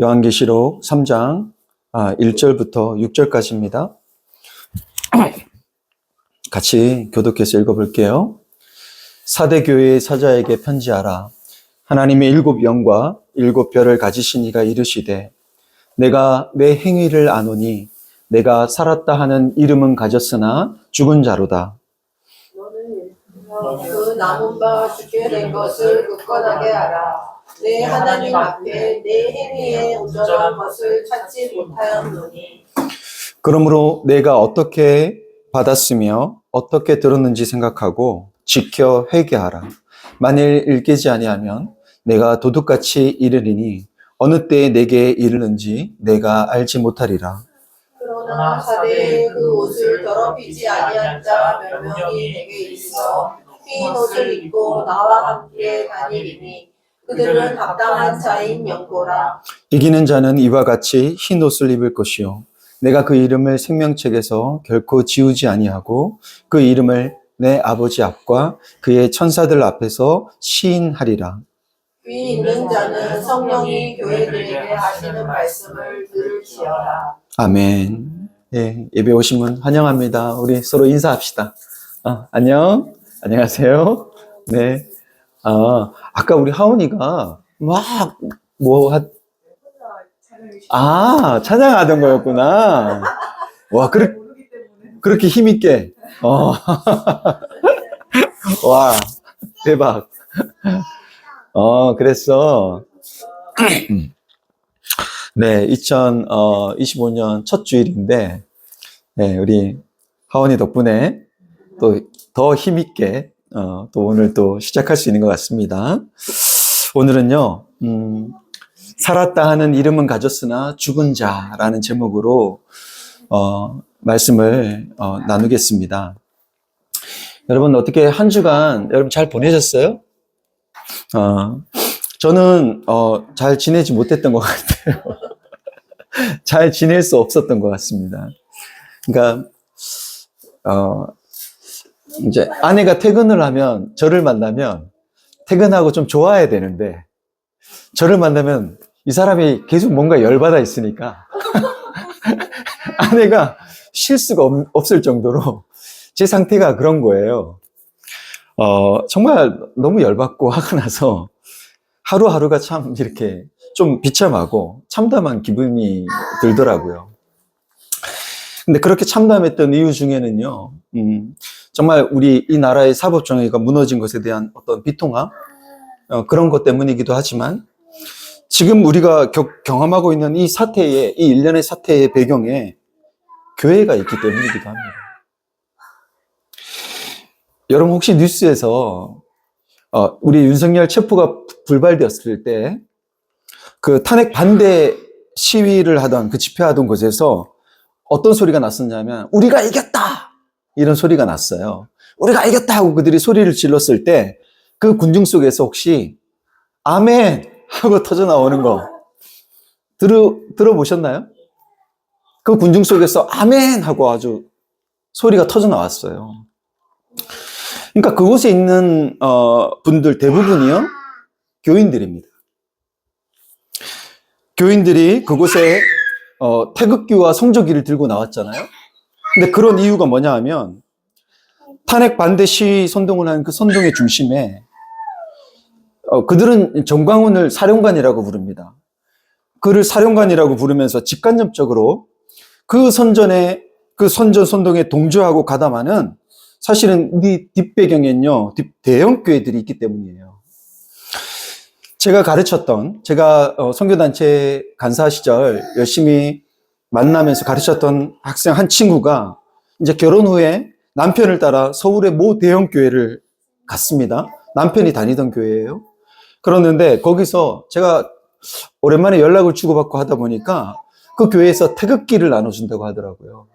요한계시록 3장 1절부터 6절까지입니다. 같이 교독해서 읽어볼게요. 사대 교회의 사자에게 편지하라. 하나님의 7영과 7별을 가지신 이가 이르시되 내가 내 행위를 아노니 내가 살았다 하는 이름은 가졌으나 죽은 자로다. 너는 그 남은 바 죽게 된 것을 굳건하게 알아. 내 하나님 앞에 내 행위에 온전한 것을 찾지 못하였노니. 그러므로 내가 어떻게 받았으며 어떻게 들었는지 생각하고 지켜 회개하라. 만일 일깨지 아니하면 내가 도둑같이 이르리니 어느 때에 내게 이르는지 내가 알지 못하리라. 그러나 사대의 그 옷을 더럽히지 아니한 자 몇 명이 내게 있어 흰 옷을 입고 나와 함께 다니리니 그들은 합당한 자인 영고라. 이기는 자는 이와 같이 흰 옷을 입을 것이요 내가 그 이름을 생명책에서 결코 지우지 아니하고 그 이름을 내 아버지 앞과 그의 천사들 앞에서 시인하리라. 귀 있는 자는 성령이 교회들에게 하시는 말씀을 들을지어다. 아멘. 예, 예배 오신 분 환영합니다. 우리 서로 인사합시다. 안녕. 안녕하세요. 네. 아까 우리 하은이가 찬양하던 거였구나. 와, 그렇게 힘있게. 와, 대박. 그랬어. 네, 2025년 첫 주일인데, 네, 우리 하원이 덕분에 또 더 힘있게, 또 오늘 또 시작할 수 있는 것 같습니다. 오늘은요, 살았다 하는 이름은 가졌으나 죽은 자라는 제목으로, 말씀을, 나누겠습니다. 여러분, 어떻게 한 주간 여러분 잘 보내셨어요? 저는, 잘 지내지 못했던 것 같아요. 잘 지낼 수 없었던 것 같습니다. 그러니까, 이제 아내가 퇴근을 하면, 저를 만나면, 퇴근하고 좀 좋아야 되는데, 저를 만나면 이 사람이 계속 뭔가 열받아 있으니까, 아내가 쉴 수가 없을 정도로 제 상태가 그런 거예요. 정말 너무 열받고 화가 나서, 하루하루가 참 이렇게 좀 비참하고 참담한 기분이 들더라고요. 근데 그렇게 참담했던 이유 중에는요, 정말 우리 이 나라의 사법정의가 무너진 것에 대한 어떤 비통함, 그런 것 때문이기도 하지만, 지금 우리가 경험하고 있는 이 일련의 사태의 배경에 교회가 있기 때문이기도 합니다. 여러분 혹시 뉴스에서 우리 윤석열 체포가 불발되었을 때 그 탄핵 반대 시위를 하던 그 집회하던 곳에서 어떤 소리가 났었냐면 우리가 이겼다! 이런 소리가 났어요. 우리가 이겼다! 하고 그들이 소리를 질렀을 때 그 군중 속에서 혹시 아멘! 하고 터져 나오는 거 들어보셨나요? 그 군중 속에서 아멘! 하고 아주 소리가 터져 나왔어요. 그러니까 그곳에 있는 분들 대부분이요 교인들입니다. 교인들이 그곳에 태극기와 성조기를 들고 나왔잖아요. 근데 그런 이유가 뭐냐 하면 탄핵 반대 시위 선동을 하는 그 선동의 중심에 그들은 정광훈을 사령관이라고 부릅니다. 그를 사령관이라고 부르면서 직간접적으로 그 선전 선동에 동조하고 가담하는 사실은 이 뒷배경에는요, 대형 교회들이 있기 때문이에요. 제가 선교단체 간사 시절 열심히 만나면서 가르쳤던 학생 한 친구가 이제 결혼 후에 남편을 따라 서울의 모 대형 교회를 갔습니다. 남편이 다니던 교회예요. 그러는데 거기서 제가 오랜만에 연락을 주고받고 하다 보니까 그 교회에서 태극기를 나눠준다고 하더라고요.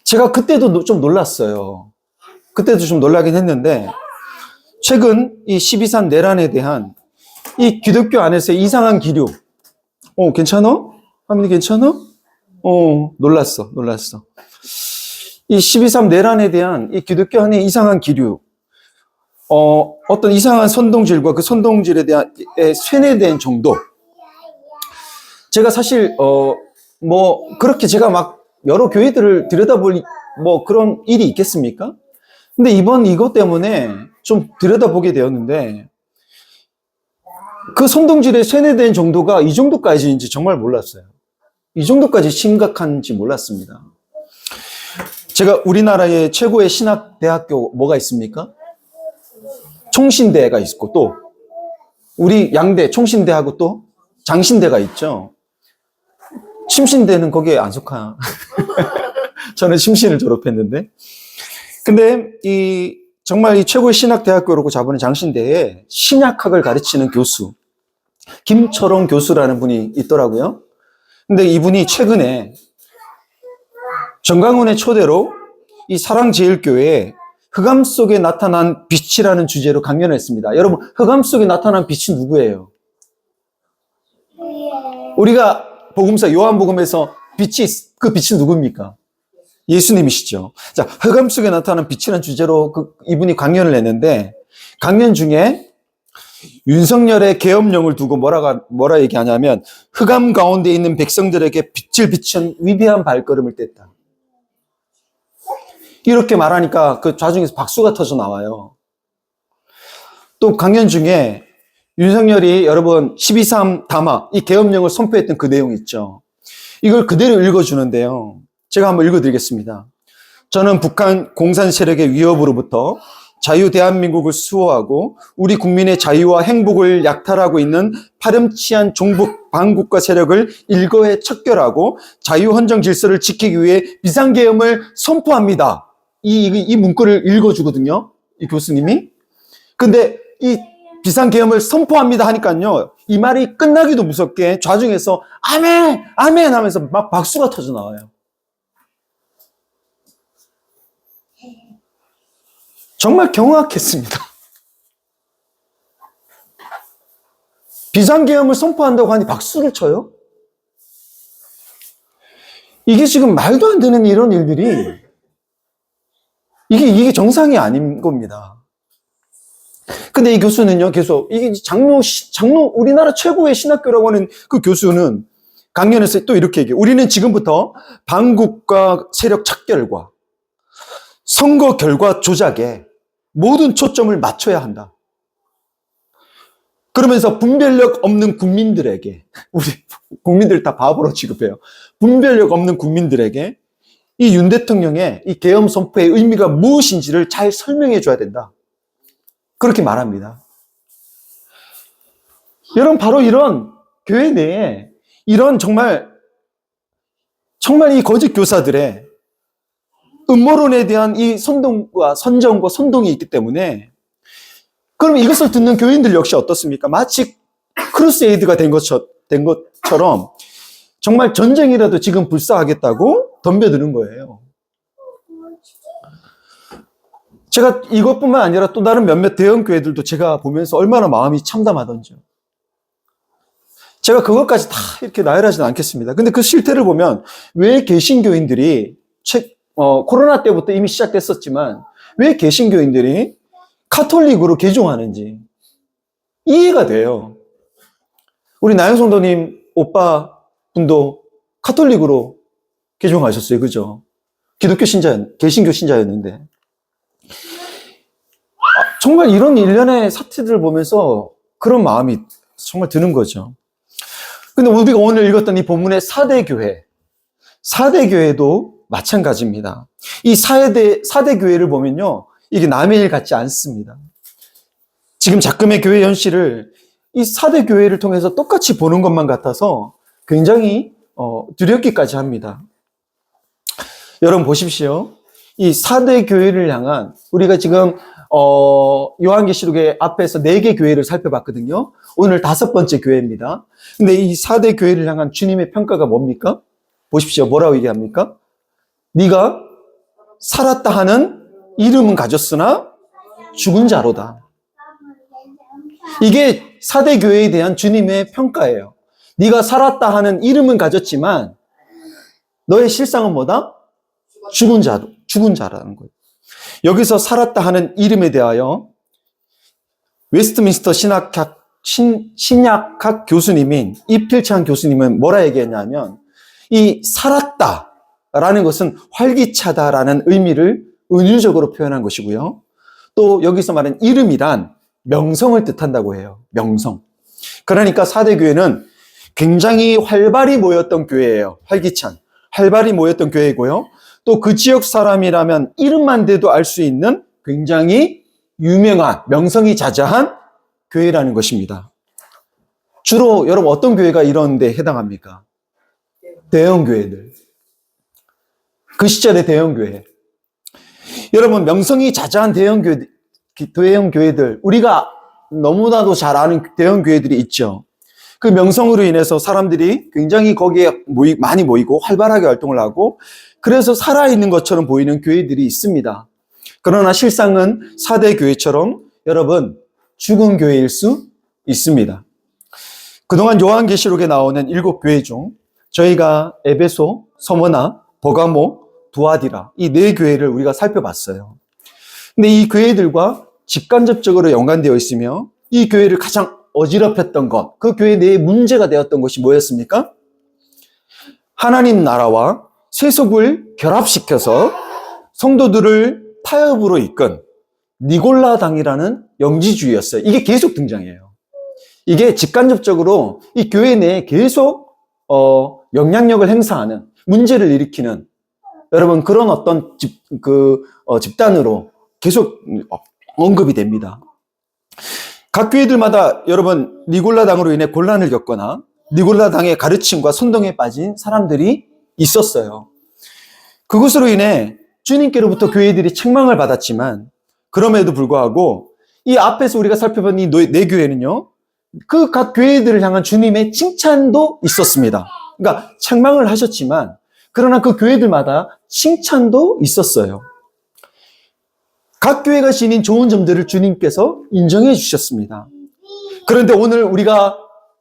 제가 그때도 좀 놀랐어요. 그때도 좀 놀라긴 했는데 최근 이 12.3 내란에 대한 이 기독교 안에서의 이상한 기류 괜찮아? 하민이 괜찮아? 놀랐어. 이 12.3 내란에 대한 이 기독교 안의 이상한 기류 어떤 이상한 선동질과 그 선동질에 대한 쇠뇌된 정도 제가 사실 뭐 그렇게 제가 막 여러 교회들을 들여다볼 뭐 그런 일이 있겠습니까? 근데 이번 이것 때문에 좀 들여다보게 되었는데 그 선동질에 세뇌된 정도가 이 정도까지인지 정말 몰랐어요. 이 정도까지 심각한지 몰랐습니다. 제가 우리나라의 최고의 신학대학교 뭐가 있습니까? 총신대가 있고 또 우리 양대 총신대하고 또 장신대가 있죠. 침신대는 거기에 안 속하. 저는 침신을 졸업했는데. 근데 정말 이 최고의 신학대학교라고 자부하는 장신대에 신약학을 가르치는 교수, 김철홍 교수라는 분이 있더라고요. 근데 이분이 최근에 정강훈의 초대로 이 사랑제일교회에 흑암 속에 나타난 빛이라는 주제로 강연을 했습니다. 여러분, 흑암 속에 나타난 빛이 누구예요? 우리가 복음서 요한복음에서 그 빛이 누굽니까? 예수님이시죠. 자, 흑암 속에 나타나는 빛이라는 주제로 이분이 강연을 했는데 강연 중에 윤석열의 계엄령을 두고 뭐라 얘기하냐면 흑암 가운데 있는 백성들에게 빛을 비춘 위대한 발걸음을 뗐다. 이렇게 말하니까 그 좌중에서 박수가 터져 나와요. 또 강연 중에 윤석열이 여러분 12.3 담화, 이 계엄령을 선포했던 그 내용 있죠. 이걸 그대로 읽어주는데요. 제가 한번 읽어드리겠습니다. 저는 북한 공산 세력의 위협으로부터 자유 대한민국을 수호하고 우리 국민의 자유와 행복을 약탈하고 있는 파렴치한 종북 반국가 세력을 일거에 척결하고 자유 헌정 질서를 지키기 위해 비상계엄을 선포합니다. 이 문구를 읽어주거든요. 이 교수님이. 근데 이 비상계엄을 선포합니다 하니까요. 이 말이 끝나기도 무섭게 좌중에서 아멘! 아멘! 하면서 막 박수가 터져 나와요. 정말 경악했습니다. 비상계엄을 선포한다고 하니 박수를 쳐요? 이게 지금 말도 안 되는 이런 일들이 이게 정상이 아닌 겁니다. 근데 이 교수는요, 계속, 이게 우리나라 최고의 신학교라고 하는 그 교수는 강연에서 또 이렇게 얘기해요. 우리는 지금부터 반국가 세력 척결과 선거 결과 조작에 모든 초점을 맞춰야 한다. 그러면서 분별력 없는 국민들에게, 우리 국민들 다 바보로 취급해요. 분별력 없는 국민들에게 이 윤 대통령의 이 계엄 선포의 의미가 무엇인지를 잘 설명해 줘야 된다. 그렇게 말합니다. 여러분, 바로 이런 교회 내에 이런 정말 이 거짓 교사들의 음모론에 대한 이 선동과 선정과 선동이 있기 때문에 그럼 이것을 듣는 교인들 역시 어떻습니까? 마치 크루세이드가 된 것처럼 정말 전쟁이라도 지금 불사하겠다고 덤벼드는 거예요. 제가 이것뿐만 아니라 또 다른 몇몇 대형 교회들도 제가 보면서 얼마나 마음이 참담하던지요. 제가 그것까지 다 이렇게 나열하지는 않겠습니다. 근데 그 실태를 보면 왜 개신교인들이 코로나 때부터 이미 시작됐었지만 왜 개신교인들이 카톨릭으로 개종하는지 이해가 돼요. 우리 나영 성도님 오빠 분도 카톨릭으로 개종하셨어요. 그죠? 기독교 개신교 신자였는데. 정말 이런 일련의 사태들을 보면서 그런 마음이 정말 드는 거죠. 근데 우리가 오늘 읽었던 이 본문의 4대 교회도 마찬가지입니다. 이 4대 교회를 보면요. 이게 남의 일 같지 않습니다. 지금 작금의 교회 현실을 이 4대 교회를 통해서 똑같이 보는 것만 같아서 굉장히 두렵기까지 합니다. 여러분 보십시오. 이 4대 교회를 향한 우리가 지금 요한계시록의 앞에서 4개 교회를 살펴봤거든요. 오늘 5번째 교회입니다. 근데 이 4대 교회를 향한 주님의 평가가 뭡니까? 보십시오. 뭐라고 얘기합니까? 네가 살았다 하는 이름은 가졌으나 죽은 자로다. 이게 4대 교회에 대한 주님의 평가예요. 네가 살았다 하는 이름은 가졌지만 너의 실상은 뭐다? 죽은 자라는 거예요. 여기서 살았다 하는 이름에 대하여 웨스트민스터 신학학 신약학 교수님인 이필창 교수님은 뭐라 얘기했냐면, 이 살았다라는 것은 활기차다라는 의미를 은유적으로 표현한 것이고요. 또 여기서 말하는 이름이란 명성을 뜻한다고 해요. 명성. 그러니까 사대교회는 굉장히 활발히 모였던 교회예요. 활발히 모였던 교회이고요. 또 그 지역 사람이라면 이름만 대도 알 수 있는 굉장히 유명한, 명성이 자자한 교회라는 것입니다. 주로 여러분 어떤 교회가 이런 데 해당합니까? 대형 교회들. 그 시절의 대형 교회. 여러분 명성이 자자한 대형 교회들, 우리가 너무나도 잘 아는 대형 교회들이 있죠. 그 명성으로 인해서 사람들이 굉장히 거기에 많이 모이고 활발하게 활동을 하고, 그래서 살아있는 것처럼 보이는 교회들이 있습니다. 그러나 실상은 4대 교회처럼 여러분 죽은 교회일 수 있습니다. 그동안 요한계시록에 나오는 7교회 중 저희가 에베소, 서머나, 버가모, 두아디라 이 4교회를 우리가 살펴봤어요. 근데 이 교회들과 직간접적으로 연관되어 있으며 이 교회를 가장 어지럽혔던 것, 그 교회 내에 문제가 되었던 것이 뭐였습니까? 하나님 나라와 세속을 결합시켜서 성도들을 타협으로 이끈 니골라당이라는 영지주의였어요. 이게 계속 등장해요. 이게 직간접적으로 이 교회 내에 계속 영향력을 행사하는, 문제를 일으키는 여러분 그런 어떤 집단으로 계속 언급이 됩니다. 각 교회들마다 여러분 니골라당으로 인해 곤란을 겪거나 니골라당의 가르침과 선동에 빠진 사람들이 있었어요. 그것으로 인해 주님께로부터 교회들이 책망을 받았지만, 그럼에도 불구하고 이 앞에서 우리가 살펴본 이 4교회는요, 그 각 교회들을 향한 주님의 칭찬도 있었습니다. 그러니까 책망을 하셨지만 그러나 그 교회들마다 칭찬도 있었어요. 각 교회가 지닌 좋은 점들을 주님께서 인정해 주셨습니다. 그런데 오늘 우리가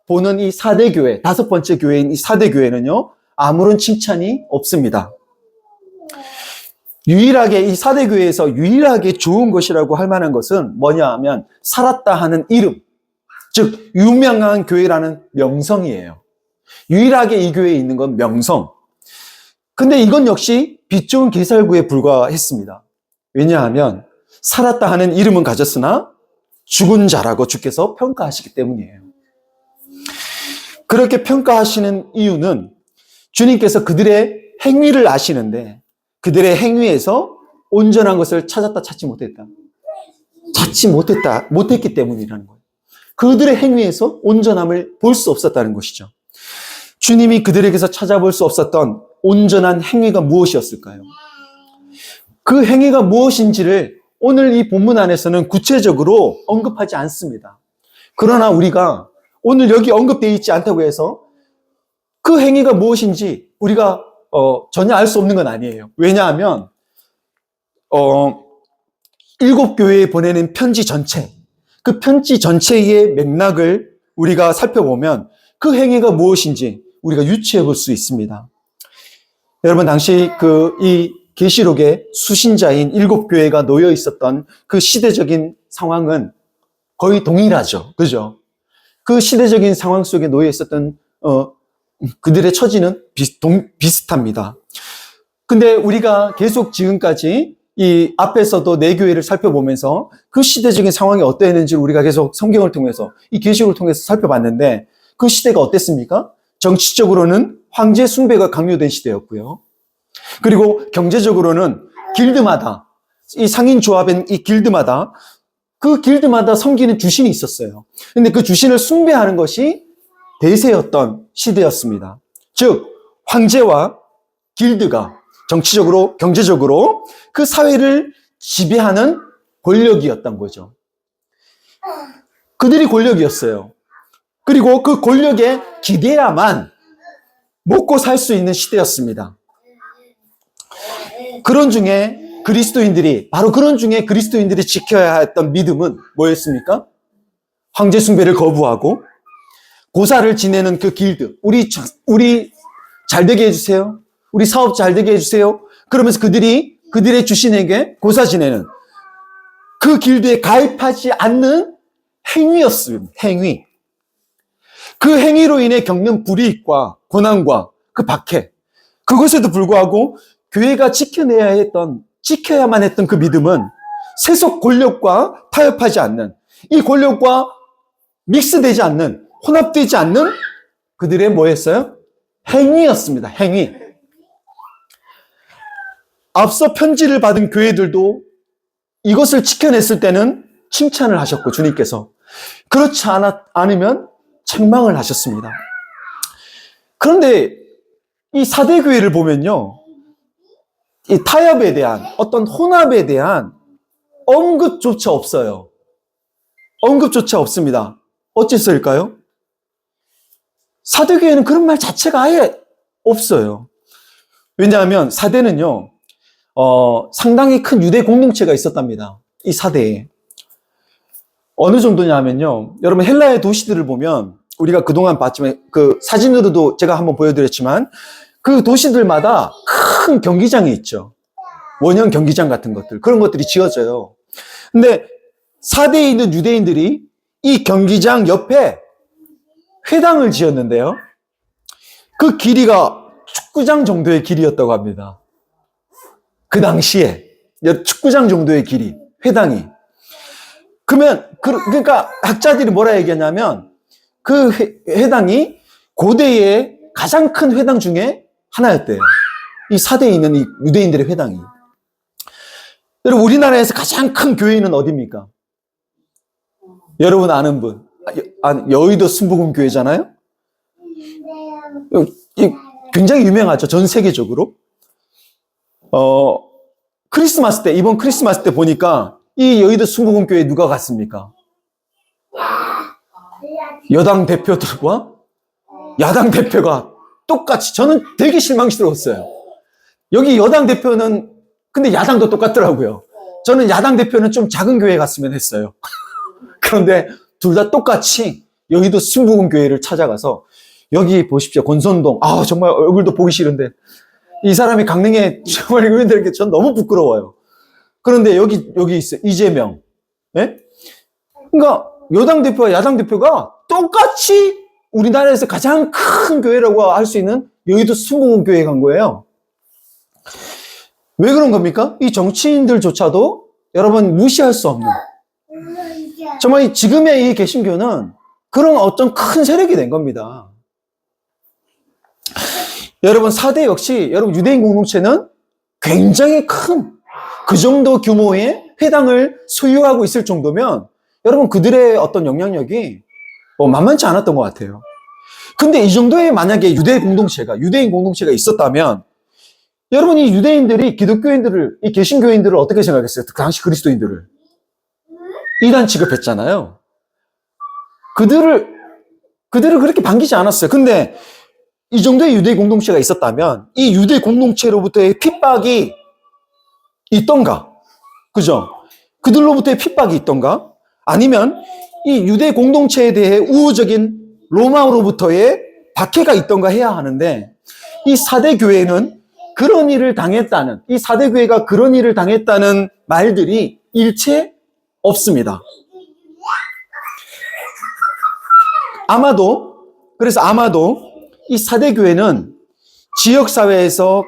보는 이 4대 교회, 5번째 교회인 이 4대 교회는요, 아무런 칭찬이 없습니다. 유일하게 이 4대 교회에서 유일하게 좋은 것이라고 할 만한 것은 뭐냐 하면 살았다 하는 이름, 즉 유명한 교회라는 명성이에요. 유일하게 이 교회에 있는 건 명성. 근데 이건 역시 빛 좋은 개살구에 불과했습니다. 왜냐하면 살았다 하는 이름은 가졌으나 죽은 자라고 주께서 평가하시기 때문이에요. 그렇게 평가하시는 이유는 주님께서 그들의 행위를 아시는데 그들의 행위에서 온전한 것을 찾지 못했기 때문이라는 거예요. 그들의 행위에서 온전함을 볼 수 없었다는 것이죠. 주님이 그들에게서 찾아볼 수 없었던 온전한 행위가 무엇이었을까요? 그 행위가 무엇인지를 오늘 이 본문 안에서는 구체적으로 언급하지 않습니다. 그러나 우리가 오늘 여기 언급되어 있지 않다고 해서 그 행위가 무엇인지 우리가 전혀 알 수 없는 건 아니에요. 왜냐하면 7교회에 보내는 편지 전체, 그 편지 전체의 맥락을 우리가 살펴보면 그 행위가 무엇인지 우리가 유추해 볼 수 있습니다. 여러분 당시 이 계시록의 수신자인 7교회가 놓여 있었던 그 시대적인 상황은 거의 동일하죠. 그죠? 그 시대적인 상황 속에 놓여 있었던 그들의 처지는 비슷합니다. 근데 우리가 계속 지금까지 이 앞에서도 4교회를 살펴보면서 그 시대적인 상황이 어떠했는지 우리가 계속 성경을 통해서 이 계시록을 통해서 살펴봤는데 그 시대가 어땠습니까? 정치적으로는 황제 숭배가 강요된 시대였고요. 그리고 경제적으로는 길드마다 이 상인 조합인 이 길드마다 그 길드마다 섬기는 주신이 있었어요. 근데 그 주신을 숭배하는 것이 대세였던 시대였습니다. 즉 황제와 길드가 정치적으로 경제적으로 그 사회를 지배하는 권력이었던 거죠. 그들이 권력이었어요. 그리고 그 권력에 기대야만 먹고 살 수 있는 시대였습니다. 그런 중에 그리스도인들이 지켜야 했던 믿음은 뭐였습니까? 황제 숭배를 거부하고 고사를 지내는 그 길드, 우리 잘 되게 해주세요. 우리 사업 잘 되게 해주세요. 그러면서 그들의 주신에게 고사 지내는 그 길드에 가입하지 않는 행위였습니다. 행위. 그 행위로 인해 겪는 불이익과 고난과 그 박해, 그것에도 불구하고 교회가 지켜야만 했던 그 믿음은 세속 권력과 타협하지 않는, 이 권력과 믹스되지 않는, 혼합되지 않는 그들의 뭐였어요? 행위였습니다. 행위. 앞서 편지를 받은 교회들도 이것을 지켜냈을 때는 칭찬을 하셨고, 주님께서 그렇지 않으면 책망을 하셨습니다. 그런데 이 사대교회를 보면요, 이 타협에 대한, 어떤 혼합에 대한 언급조차 없어요. 언급조차 없습니다. 어째서일까요? 사대교회는 그런 말 자체가 아예 없어요. 왜냐하면 사대는요, 상당히 큰 유대 공동체가 있었답니다. 이 사대에. 어느 정도냐면요, 여러분 헬라의 도시들을 보면, 우리가 그동안 봤지만, 그 사진으로도 제가 한번 보여드렸지만, 그 도시들마다 큰 경기장이 있죠. 원형 경기장 같은 것들, 그런 것들이 지어져요. 근데 사대에 있는 유대인들이 이 경기장 옆에 회당을 지었는데요, 그 길이가 축구장 정도의 길이였다고 합니다. 그 당시에 축구장 정도의 길이, 회당이. 그러니까 학자들이 뭐라 얘기하냐면, 그 회당이 고대의 가장 큰 회당 중에 하나였대요. 이 사대에 있는 이 유대인들의 회당이. 여러분, 우리나라에서 가장 큰 교회는 어디입니까? 여러분 아는 분. 여의도 순복음교회잖아요? 굉장히 유명하죠. 전 세계적으로. 크리스마스 때, 이번 크리스마스 때 보니까 이 여의도 순복음교회 누가 갔습니까? 여당 대표들과 야당 대표가 똑같이, 저는 되게 실망스러웠어요. 여기 여당 대표는, 근데 야당도 똑같더라고요. 저는 야당 대표는 좀 작은 교회 갔으면 했어요. 그런데 둘 다 똑같이 여의도 순복음교회를 찾아가서, 여기 보십시오. 권선동. 정말 얼굴도 보기 싫은데, 이 사람이 강릉에 정말 교인들에게 전 너무 부끄러워요. 그런데 여기 있어요. 이재명. 예? 그러니까 여당 대표와 야당 대표가 똑같이 우리나라에서 가장 큰 교회라고 할 수 있는 여의도 순복음교회에 간 거예요. 왜 그런 겁니까? 이 정치인들조차도 여러분 무시할 수 없는, 정말 지금의 이 개신교는 그런 어떤 큰 세력이 된 겁니다. 여러분, 사대 역시, 여러분 유대인 공동체는 굉장히 큰, 그 정도 규모의 회당을 소유하고 있을 정도면 여러분 그들의 어떤 영향력이 만만치 않았던 것 같아요. 근데 이 정도의 만약에 유대인 공동체가 있었다면, 여러분 이 유대인들이 기독교인들을, 이 개신교인들을 어떻게 생각했어요? 그 당시 그리스도인들을 이단 취급했잖아요. 그들을 그렇게 반기지 않았어요. 근데 이 정도의 유대 공동체가 있었다면 이 유대 공동체로부터의 핍박이 있던가? 그죠? 그들로부터의 핍박이 있던가? 아니면 이 유대 공동체에 대해 우호적인 로마로부터의 박해가 있던가 해야 하는데, 이 사대 교회는 그런 일을 당했다는, 이 사대 교회가 그런 일을 당했다는 말들이 일체 없습니다. 그래서 아마도 이 사대 교회는 지역사회에서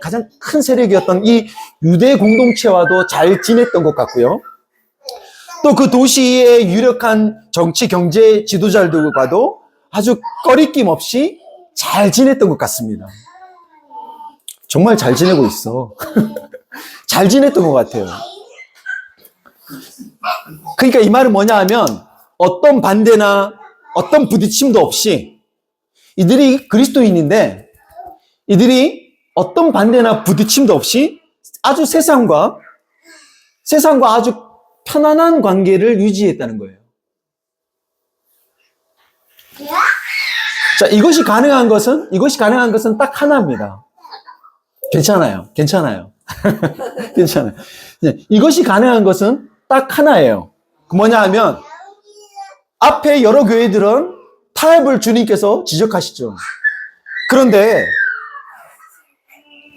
가장 큰 세력이었던 이 유대 공동체와도 잘 지냈던 것 같고요. 또 그 도시의 유력한 정치, 경제 지도자들과도 아주 꺼리낌 없이 잘 지냈던 것 같습니다. 정말 잘 지내고 있어. 잘 지냈던 것 같아요. 그러니까 이 말은 뭐냐 하면, 어떤 반대나 어떤 부딪힘도 없이, 이들이 그리스도인인데 이들이 어떤 반대나 부딪힘도 없이 아주 세상과 아주 편안한 관계를 유지했다는 거예요. 자, 이것이 가능한 것은 딱 하나입니다. 괜찮아요. 괜찮아요. 이것이 가능한 것은 딱 하나예요. 그 뭐냐 하면, 앞에 여러 교회들은 타협을 주님께서 지적하시죠. 그런데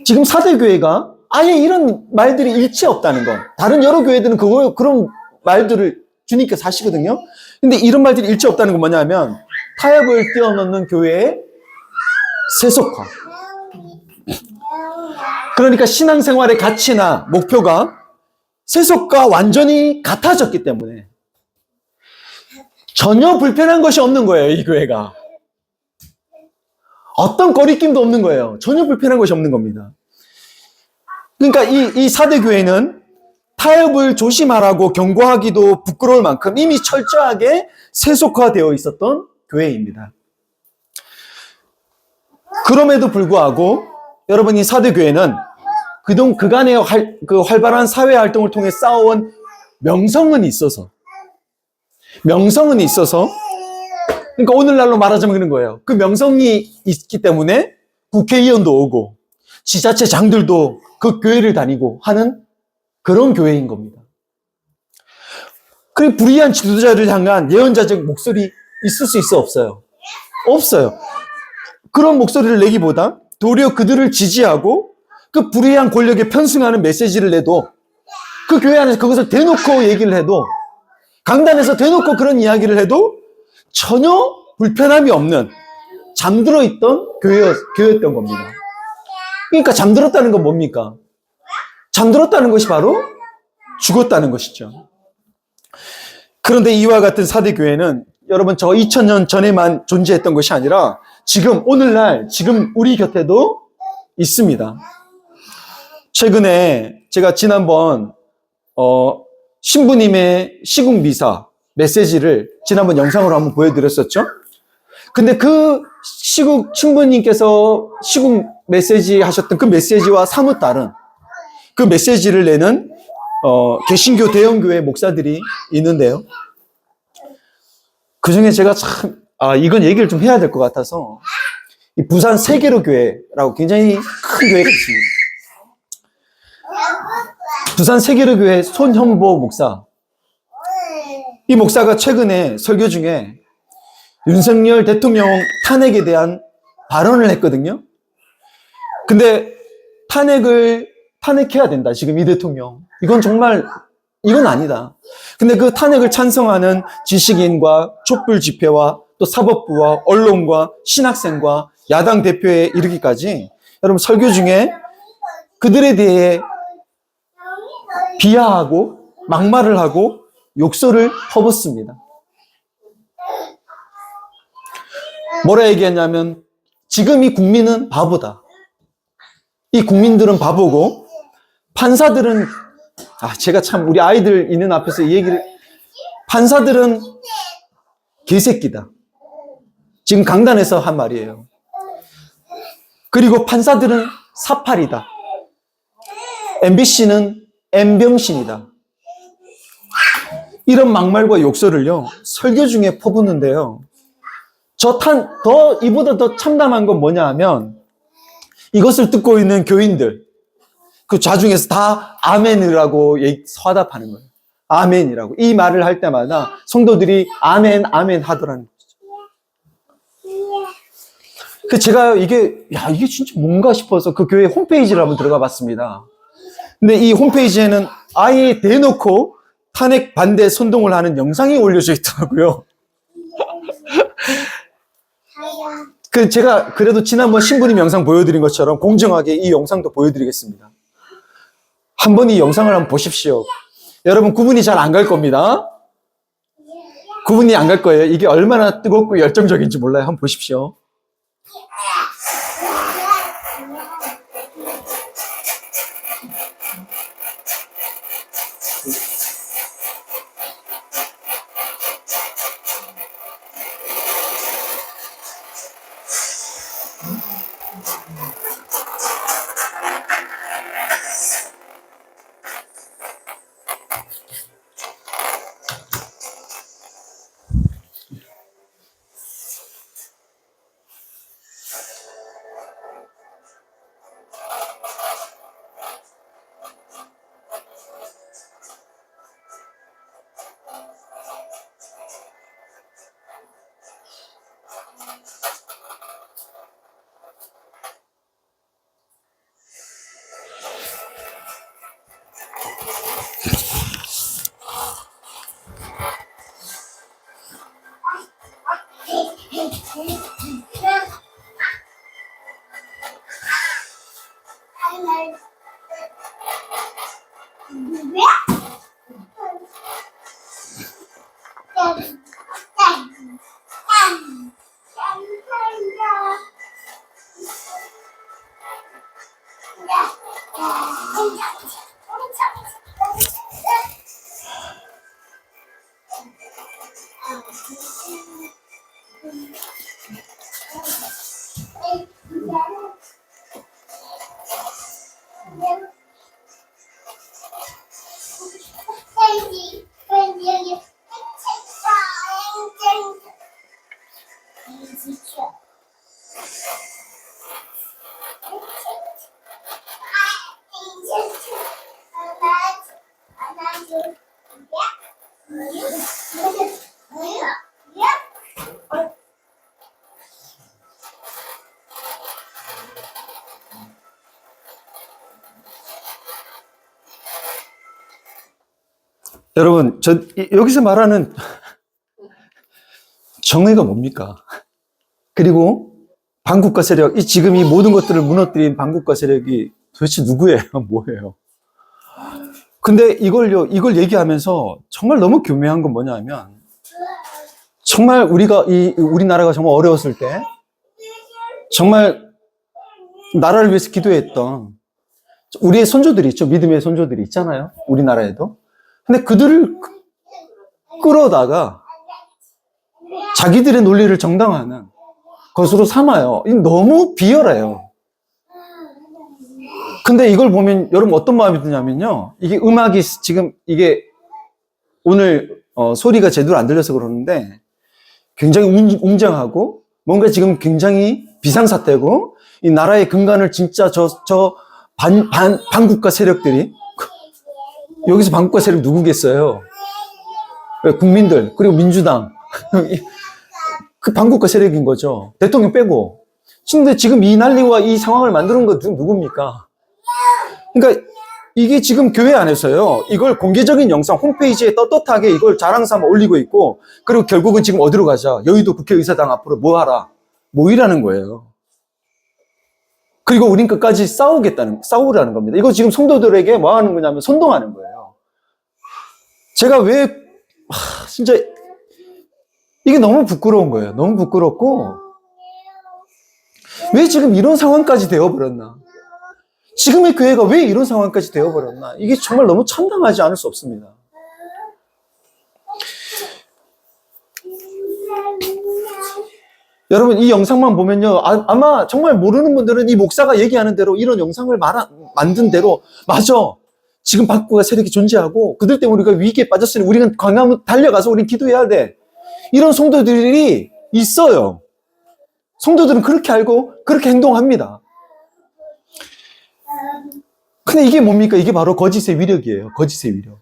지금 사대교회가 아예 이런 말들이 일체 없다는 것. 다른 여러 교회들은 그런 말들을 주님께서 하시거든요. 근데 이런 말들이 일체 없다는 건 뭐냐 하면, 타협을 뛰어넘는 교회의 세속화. 그러니까 신앙생활의 가치나 목표가 세속과 완전히 같아졌기 때문에 전혀 불편한 것이 없는 거예요, 이 교회가. 어떤 거리낌도 없는 거예요. 전혀 불편한 것이 없는 겁니다. 그러니까 이 사대 교회는 타협을 조심하라고 경고하기도 부끄러울 만큼 이미 철저하게 세속화되어 있었던 교회입니다. 그럼에도 불구하고 여러분, 이 사대 교회는 그간의 활발한 사회 활동을 통해 쌓아온 명성은 있어서 그러니까 오늘날로 말하자면 그런 거예요. 그 명성이 있기 때문에 국회의원도 오고 지자체장들도 그 교회를 다니고 하는 그런 교회인 겁니다. 그리고 불의한 지도자를 향한 예언자적 목소리 있을 수 있어, 없어요? 없어요. 그런 목소리를 내기보다 도리어 그들을 지지하고 그 불의한 권력에 편승하는 메시지를 내도, 그 교회 안에서 그것을 대놓고 얘기를 해도, 강단에서 대놓고 그런 이야기를 해도 전혀 불편함이 없는 잠들어 있던 교회였던 겁니다. 그러니까 잠들었다는 건 뭡니까? 잠들었다는 것이 바로 죽었다는 것이죠. 그런데 이와 같은 사대 교회는 여러분, 저 2000년 전에만 존재했던 것이 아니라 지금 오늘날 지금 우리 곁에도 있습니다. 최근에 제가 지난번 신부님의 시국 미사 메시지를 지난번 영상으로 한번 보여드렸었죠. 근데 그 신부님께서 시국 메시지 하셨던 그 메시지와 사뭇 다른 그 메시지를 내는 개신교 대형교회 목사들이 있는데요. 그 중에 제가 이건 얘기를 좀 해야 될 것 같아서, 이 부산 세계로 교회라고 굉장히 큰 교회가 있습니다. 부산 세계로 교회 손현보 목사. 이 목사가 최근에 설교 중에 윤석열 대통령 탄핵에 대한 발언을 했거든요. 근데 탄핵해야 된다, 지금 이 대통령. 이건 아니다. 근데 그 탄핵을 찬성하는 지식인과 촛불 집회와 또 사법부와 언론과 신학생과 야당 대표에 이르기까지 여러분, 설교 중에 그들에 대해 비하하고 막말을 하고 욕설을 퍼붓습니다. 뭐라 얘기했냐면, 지금 이 국민은 바보다. 이 국민들은 바보고 판사들은, 제가 참 우리 아이들 있는 앞에서 이 얘기를, 판사들은 개새끼다. 지금 강단에서 한 말이에요. 그리고 판사들은 사팔이다. MBC는 M병신이다. 이런 막말과 욕설을요, 설교 중에 퍼붓는데요. 이보다 더 참담한 건 뭐냐 하면, 이것을 듣고 있는 교인들, 그 좌중에서 다 아멘이라고 화답하는 거예요. 아멘이라고. 이 말을 할 때마다 성도들이 아멘, 아멘 하더라는 거죠. 제가 이게 진짜 뭔가 싶어서 그 교회 홈페이지를 한번 들어가 봤습니다. 근데 이 홈페이지에는 아예 대놓고 탄핵 반대 선동을 하는 영상이 올려져 있더라고요. 제가 그래도 지난번 신부님 영상 보여드린 것처럼 공정하게 이 영상도 보여드리겠습니다. 한번 이 영상을 한번 보십시오. 여러분, 구분이 잘 안 갈 겁니다. 구분이 안 갈 거예요. 이게 얼마나 뜨겁고 열정적인지 몰라요. 한번 보십시오. 여러분, 여기서 말하는 정의가 뭡니까? 그리고 반국가 세력, 지금 이 모든 것들을 무너뜨린 반국가 세력이 도대체 누구예요? 뭐예요? 근데 이걸 얘기하면서 정말 너무 교묘한 건 뭐냐면, 정말 우리나라가 정말 어려웠을 때, 정말 나라를 위해서 기도했던 우리의 손조들이 있죠. 믿음의 손조들이 있잖아요. 우리나라에도. 근데 그들을 끌어다가 자기들의 논리를 정당화하는 것으로 삼아요. 너무 비열해요. 근데 이걸 보면 여러분 어떤 마음이 드냐면요. 이게 음악이 지금 이게 오늘 소리가 제대로 안 들려서 그러는데 굉장히 웅장하고 뭔가 지금 굉장히 비상사태고 이 나라의 근간을 진짜 반국가 세력들이 여기서 반국가 세력 누구겠어요? 국민들 그리고 민주당 그 반국가 세력인 거죠. 대통령 빼고. 근데 지금 이 난리와 이 상황을 만드는 건 누굽니까? 그러니까 이게 지금 교회 안에서요. 이걸 공개적인 영상 홈페이지에 떳떳하게 이걸 자랑 삼아 올리고 있고 그리고 결국은 지금 어디로 가자? 여의도 국회의사당 앞으로 뭐 하라? 모이라는 거예요. 그리고 우린 끝까지 싸우라는 겁니다. 이거 지금 성도들에게 뭐 하는 거냐면 선동하는 거예요. 제가 진짜 이게 너무 부끄러운 거예요. 너무 부끄럽고 왜 지금 이런 상황까지 되어버렸나? 지금의 교회가 왜 이런 상황까지 되어버렸나? 이게 정말 너무 참담하지 않을 수 없습니다. 여러분 이 영상만 보면요 아마 정말 모르는 분들은 이 목사가 얘기하는 대로 이런 영상을 만든 대로 맞아 지금 반국가 세력이 존재하고 그들 때문에 우리가 위기에 빠졌으니 우리는 강하면 달려가서 우리는 기도해야 돼 이런 성도들이 있어요. 성도들은 그렇게 알고 그렇게 행동합니다. 근데 이게 뭡니까? 이게 바로 거짓의 위력이에요. 거짓의 위력.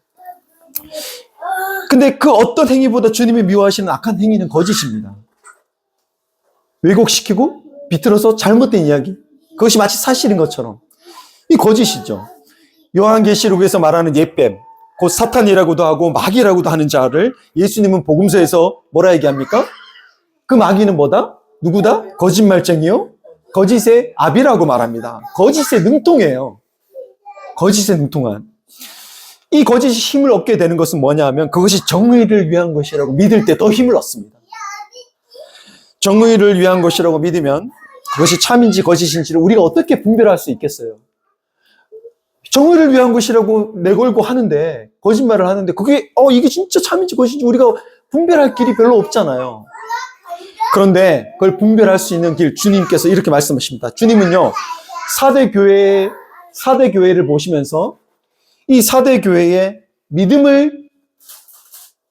근데 그 어떤 행위보다 주님이 미워하시는 악한 행위는 거짓입니다. 왜곡시키고 비틀어서 잘못된 이야기 그것이 마치 사실인 것처럼 이 거짓이죠. 요한계시록에서 말하는 옛뱀 곧 사탄이라고도 하고 마귀라고도 하는 자를 예수님은 복음서에서 뭐라 얘기합니까? 그 마귀는 뭐다? 누구다? 거짓말쟁이요? 거짓의 아비라고 말합니다. 거짓의 능통이에요. 거짓의 능통한 이 거짓이 힘을 얻게 되는 것은 뭐냐 하면 그것이 정의를 위한 것이라고 믿을 때 더 힘을 얻습니다. 정의를 위한 것이라고 믿으면 그것이 참인지 거짓인지를 우리가 어떻게 분별할 수 있겠어요? 정의를 위한 것이라고 내걸고 하는데 거짓말을 하는데 그게 이게 진짜 참인지 거짓인지 우리가 분별할 길이 별로 없잖아요. 그런데 그걸 분별할 수 있는 길 주님께서 이렇게 말씀하십니다. 주님은요 4대 교회를 보시면서 이 4대 교회의 믿음을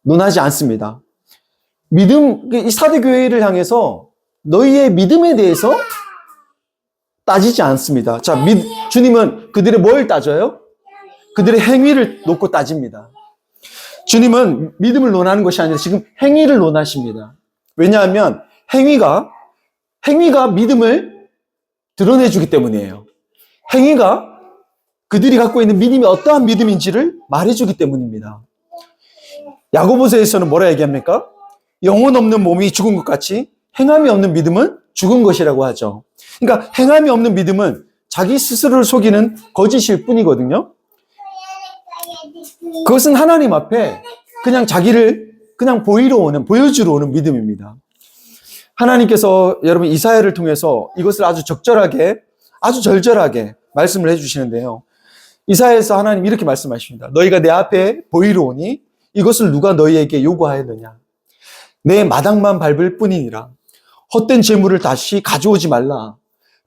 논하지 않습니다. 이 4대 교회를 향해서 너희의 믿음에 대해서 따지지 않습니다. 자, 주님은 그들의 뭘 따져요? 그들의 행위를 놓고 따집니다. 주님은 믿음을 논하는 것이 아니라 지금 행위를 논하십니다. 왜냐하면 행위가 믿음을 드러내주기 때문이에요. 행위가 그들이 갖고 있는 믿음이 어떠한 믿음인지를 말해주기 때문입니다. 야고보서에서는 뭐라 얘기합니까? 영혼 없는 몸이 죽은 것 같이 행함이 없는 믿음은 죽은 것이라고 하죠. 그러니까 행함이 없는 믿음은 자기 스스로를 속이는 거짓일 뿐이거든요. 그것은 하나님 앞에 그냥 자기를 그냥 보여주러 오는 믿음입니다. 하나님께서 여러분 이사야를 통해서 이것을 아주 절절하게 말씀을 해주시는데요. 이사야에서 하나님 이렇게 말씀하십니다. 너희가 내 앞에 보이러 오니 이것을 누가 너희에게 요구하였느냐. 내 마당만 밟을 뿐이니라. 헛된 재물을 다시 가져오지 말라.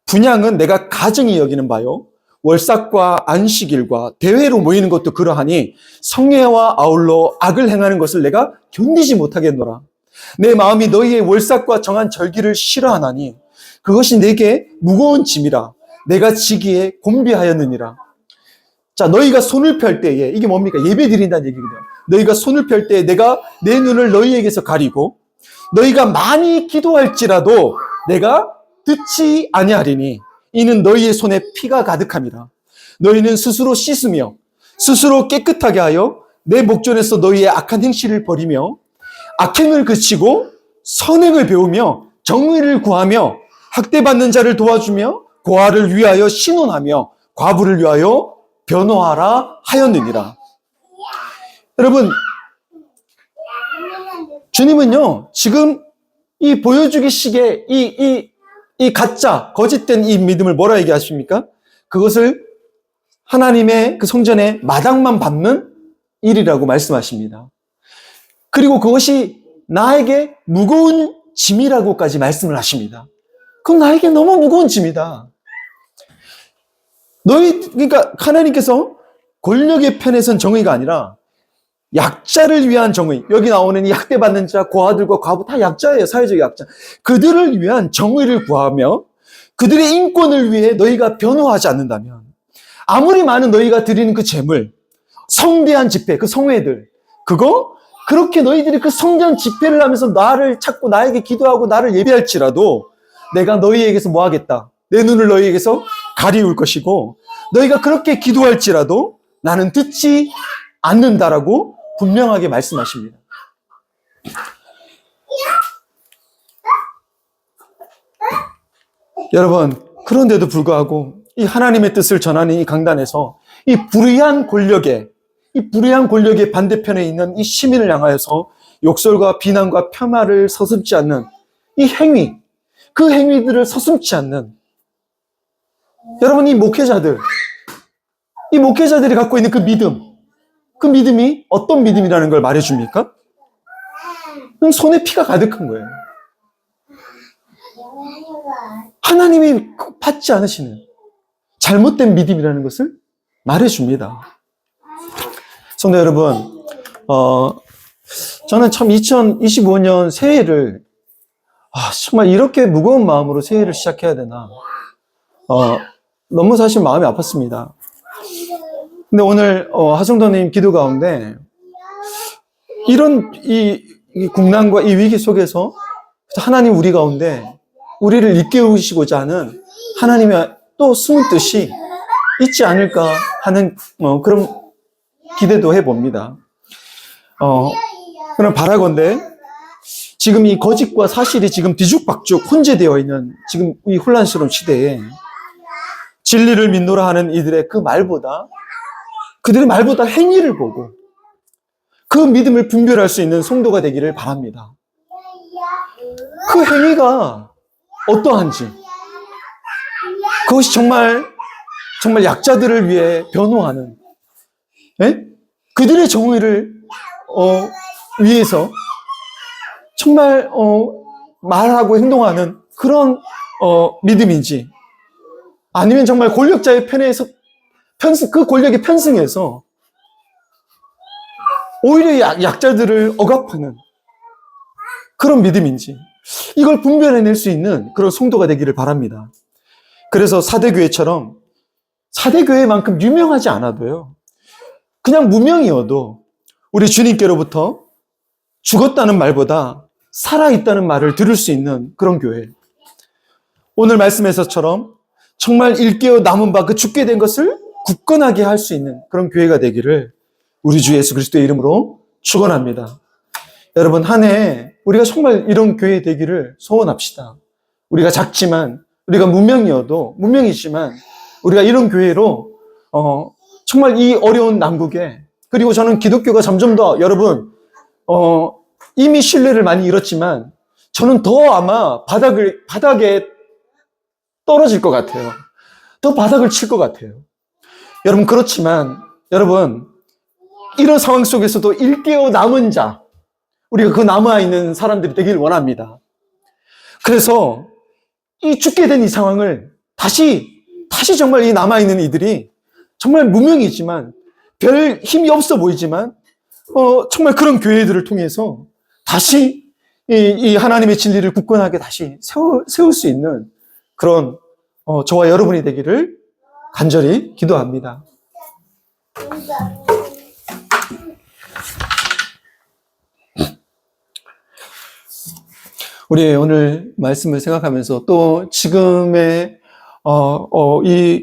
분향은 내가 가증히 여기는 바요. 월삭과 안식일과 대회로 모이는 것도 그러하니 성례와 아울러 악을 행하는 것을 내가 견디지 못하겠노라. 내 마음이 너희의 월삭과 정한 절기를 싫어하나니 그것이 내게 무거운 짐이라. 내가 지기에 곤비하였느니라. 자, 너희가 손을 펼 때에, 이게 뭡니까? 예배 드린다는 얘기거든요. 너희가 손을 펼 때에 내가 내 눈을 너희에게서 가리고 너희가 많이 기도할지라도 내가 듣지 아니하리니 이는 너희의 손에 피가 가득함이라. 너희는 스스로 씻으며 스스로 깨끗하게 하여 내 목전에서 너희의 악한 행실을 버리며 악행을 그치고 선행을 배우며 정의를 구하며 학대받는 자를 도와주며 고아를 위하여 신원하며 과부를 위하여 변호하라 하였느니라. 여러분, 주님은요, 지금 이 보여주기식의 이 가짜, 거짓된 이 믿음을 뭐라 얘기하십니까? 그것을 하나님의 그 성전에 마당만 밟는 일이라고 말씀하십니다. 그리고 그것이 나에게 무거운 짐이라고까지 말씀을 하십니다. 그럼 나에게 너무 무거운 짐이다. 그러니까 하나님께서 권력의 편에 선 정의가 아니라 약자를 위한 정의. 여기 나오는 이 학대받는 자, 고아들과 과부 다 약자예요. 사회적 약자. 그들을 위한 정의를 구하며 그들의 인권을 위해 너희가 변호하지 않는다면 아무리 많은 너희가 드리는 그 재물, 성대한 집회, 그 성회들, 그렇게 너희들이 그 성대한 집회를 하면서 나를 찾고 나에게 기도하고 나를 예배할지라도 내가 너희에게서 뭐 하겠다? 내 눈을 너희에게서 가리울 것이고 너희가 그렇게 기도할지라도 나는 듣지 않는다라고 분명하게 말씀하십니다. 여러분, 그런데도 불구하고 이 하나님의 뜻을 전하는 이 강단에서 이 불의한 권력의 반대편에 있는 이 시민을 향하여서 욕설과 비난과 폄하를 서슴지 않는 이 행위, 그 행위들을 서슴지 않는 여러분, 이 목회자들이 갖고 있는 그 믿음이 어떤 믿음이라는 걸 말해줍니까? 손에 피가 가득한 거예요. 하나님이 받지 않으시는 잘못된 믿음이라는 것을 말해줍니다. 성도 여러분, 저는 참 2025년 새해를 정말 이렇게 무거운 마음으로 새해를 시작해야 되나 너무 사실 마음이 아팠습니다. 근데 오늘 하성도님 기도 가운데 이런 이 국난과 이 위기 속에서 하나님 우리 가운데 우리를 일깨우시고자 하는 하나님의 또 숨은 뜻이 있지 않을까 하는 그런 기대도 해봅니다. 그럼 바라건대 지금 이 거짓과 사실이 지금 뒤죽박죽 혼재되어 있는 지금 이 혼란스러운 시대에 진리를 믿노라 하는 이들의 그들의 말보다 행위를 보고 그 믿음을 분별할 수 있는 성도가 되기를 바랍니다. 그 행위가 어떠한지, 그것이 정말 약자들을 위해 변호하는, 그들의 정의를 위해서 정말 말하고 행동하는 그런 믿음인지, 아니면 정말 권력자의 편에서 그 권력에 편승해서 오히려 약자들을 억압하는 그런 믿음인지, 이걸 분별해낼 수 있는 그런 성도가 되기를 바랍니다. 그래서 사대교회처럼 사대교회만큼 유명하지 않아도요, 그냥 무명이어도 우리 주님께로부터 죽었다는 말보다 살아있다는 말을 들을 수 있는 그런 교회, 오늘 말씀에서처럼 정말 일깨어 남은 바 그 죽게 된 것을 굳건하게 할 수 있는 그런 교회가 되기를 우리 주 예수 그리스도의 이름으로 축원합니다. 여러분, 한 해 우리가 정말 이런 교회 되기를 소원합시다. 우리가 작지만, 우리가 무명이지만 우리가 이런 교회로 정말 이 어려운 난국에, 그리고 저는 기독교가 점점 더 여러분 이미 신뢰를 많이 잃었지만 저는 더 아마 바닥에 떨어질 것 같아요. 더 바닥을 칠 것 같아요. 여러분, 그렇지만 여러분, 이런 상황 속에서도 일깨어 남은 자, 우리가 그 남아있는 사람들이 되길 원합니다. 그래서 이 죽게 된 이 상황을 다시 정말 이 남아있는 이들이 정말 무명이지만 별 힘이 없어 보이지만 정말 그런 교회들을 통해서 다시 이 하나님의 진리를 굳건하게 다시 세울 수 있는 그런 저와 여러분이 되기를 간절히 기도합니다. 우리 오늘 말씀을 생각하면서 또 지금의 이